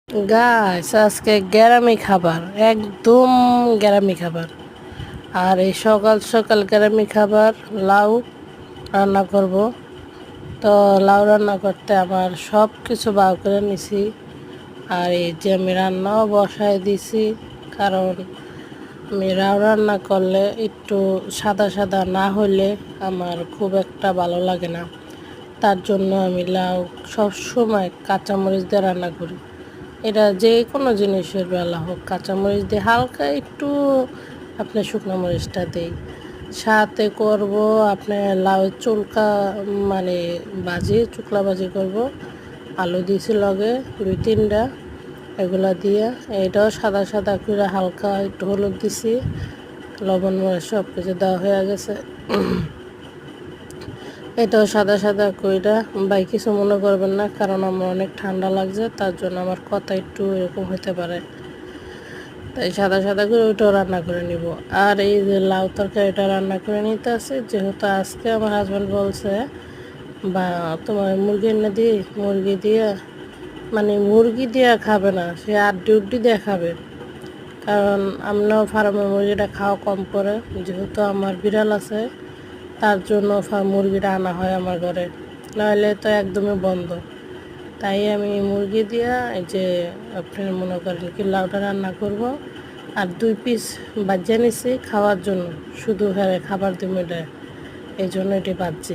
Guys আজকে গ্রামী খাবার, একদম গ্রামী খাবার। আর এই সকাল সকাল গ্রামী খাবার লাউ রান্না করব। তো লাউ রান্না করতে আমার সব কিছু বার করে নিছি। আর এই যে আমি রান্নাও বসায় দিছি, কারণ আমি লাউ রান্না করলে একটু সাদা সাদা না হলে আমার খুব একটা ভালো লাগে না। তার জন্য আমি লাউ সবসময় কাঁচামরিচ দিয়ে রান্না করি। এটা যে কোনো জিনিসের বেলা হোক, কাঁচামরিচ দিয়ে হালকা একটু আপনার শুকনো মরিচটা দিই। সাথে করব আপনার লাউয়ের চুলকা, মানে চুকলা ভাজি করব। আলু দিয়েছি লগে 2-3টা, এগুলা দিয়ে এটাও সাদা সাদা করে হালকা একটু হলুদ দিছি, লবণ মরিচ সব কিছু দেওয়া হয়ে গেছে। এটাও সাদা সাদা কইরা, ভাই কিছু মনে করবেন না, কারণ আমার অনেক ঠান্ডা লাগছে, তার জন্য আমার কথা একটু এরকম হতে পারে। তাই সাদা সাদা করে ওইটাও রান্না করে নিব। আর এই যে লাউ তরকারিটা রান্না করে নিতে আছে, যেহেতু আজকে আমার হাজব্যান্ড বলছে বা তোমার মুরগি এনে দিই, মুরগি দিয়ে মানে মুরগি দিয়ে খাবে না, সে আড্ডি উড্ডি দিয়ে খাবে। কারণ আমরাও ফার্মের মুরগিটা খাওয়া কম করে, যেহেতু আমার বিড়াল আছে, তার জন্য মুরগিটা আনা হয় আমার ঘরে, নাহলে তো একদমই বন্ধ। তাই আমি মুরগি দিয়া এই যে আপনার মনে করেন কি লাউটা রান্না করব। আর 2 পিস বাজিয়ে নিছি খাওয়ার জন্য, শুধু খাবার দিব, এটা এই জন্য এটি বাজছি।